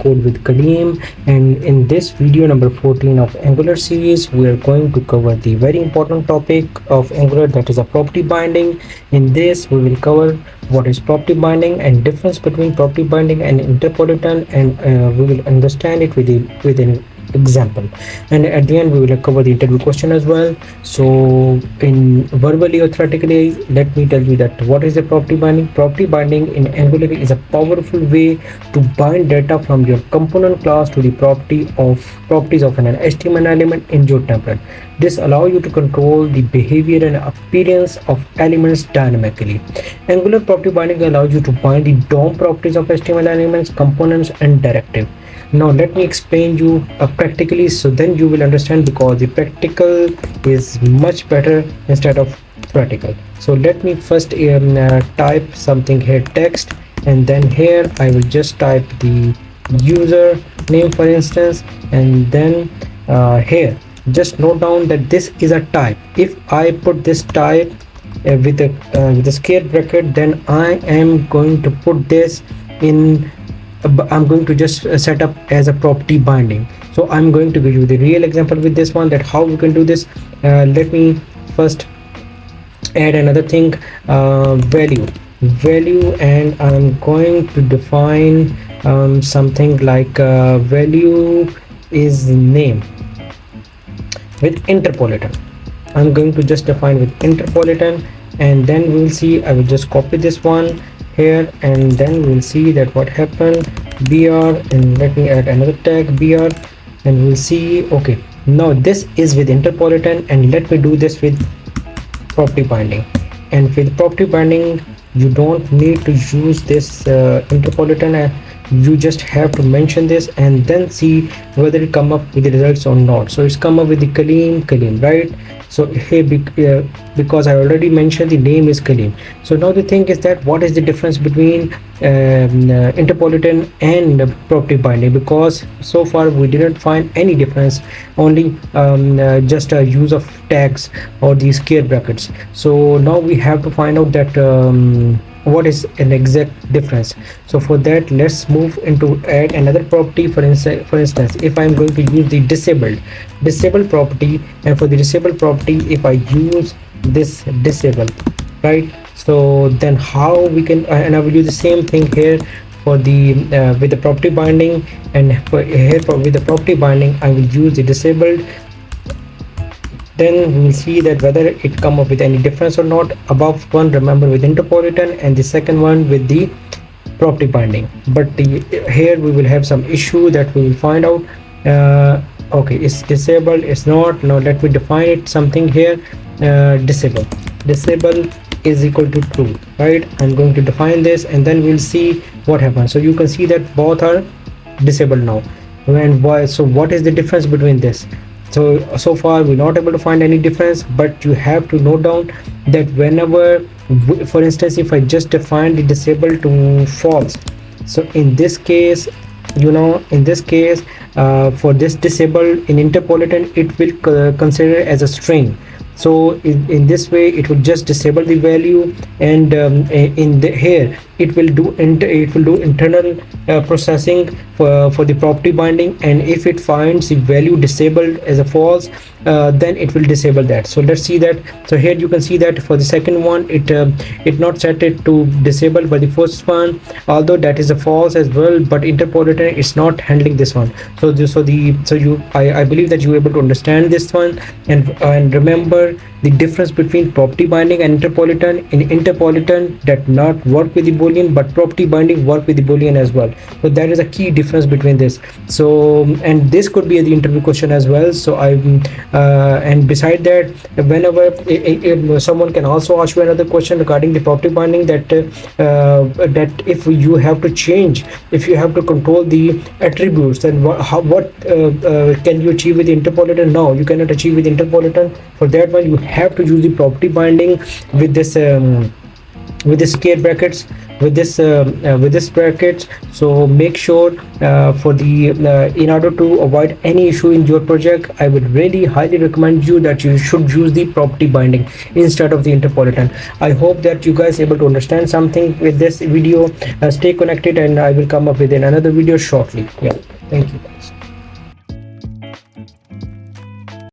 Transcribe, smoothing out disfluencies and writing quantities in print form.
Code with Kaleem, and in this video number 14 of Angular series, we are going to cover the very important topic of Angular, that is a property binding. In this, we will cover what is property binding and difference between property binding and interpolation, and we will understand it with an example, and at the end we will cover the interview question as well. So in verbally or theoretically, let me tell you that what is the property binding. Property binding in Angular is a powerful way to bind data from your component class to the properties of an HTML element in your template. This allows you to control the behavior and appearance of elements dynamically. Angular property binding allows you to bind the DOM properties of HTML elements, components, and directive. Now let me explain you practically, so then you will understand, because the practical is much better instead of theoretical. So let me first type something here, text, and then here I will just type the user name, for instance, and then here just note down that this is a type. If I put this type with a square bracket, then I am going to put this in, I'm going to just set up as a property binding. So I'm going to give you the real example with this one, that how we can do this. Let me first add another thing, value, and I'm going to define something like value is name with interpolation. I'm going to just define with interpolation, and then we'll see. I will just copy this one here, and then we'll see that what happened, br, and let me add another tag br, and we'll see. Okay, now this is with interpolation, and let me do this with property binding. And with property binding, you don't need to use this interpolation. You just have to mention this and then see whether it come up with the results or not. So it's come up with the Kaleem, right? So here because I already mentioned the name is Kaleem. So now the thing is that what is the difference between interpolation and property binding, because so far we didn't find any difference, only just a use of tags or these square brackets. So now we have to find out that what is an exact difference. So for that, let's move into add another property. For instance, if I'm going to use the disabled property, and for the disabled property, if I use this disable, right? So then how we can, and I will use the same thing here for the with the property binding, and with the property binding I will use the disabled. Then we will see that whether it come up with any difference or not. Above one, remember, with interpolation, and the second one with the property binding. But here we will have some issue that we will find out. Okay, it's disabled, it's not. Now let me define it something here. Disable is equal to true, right? I'm going to define this, and then we'll see what happens. So you can see that both are disabled now. And why? So what is the difference between this? So far we're not able to find any difference, but you have to note down that whenever, for instance, if I just define the disabled to false, so in this case, for this disabled in interpolation, it will consider as a string. So in this way it will just disable the value, and here it will do internal processing for the property binding, and if it finds the value disabled as a false, then it will disable that. So let's see that. So here you can see that for the second one, it not set it to disable, but the first one, although that is a false as well, but interpolation is not handling this one. I believe that you are able to understand this one, and remember the difference between property binding and interpolation. In interpolation, that not work with the boolean, but property binding work with the boolean as well. So that is a key difference between this. So, and this could be the interview question as well. So and beside that, whenever someone can also ask you another question regarding the property binding, that if you have to change, if you have to control the attributes, then what can you achieve with interpolation? No, you cannot achieve with interpolation. For that one, you have to use the property binding with this with the square brackets, with this bracket. So make sure for the in order to avoid any issue in your project, I would really highly recommend you that you should use the property binding instead of the interpolation. I hope that you guys able to understand something with this video. Stay connected, and I will come up with another video shortly. Yeah, thank you guys.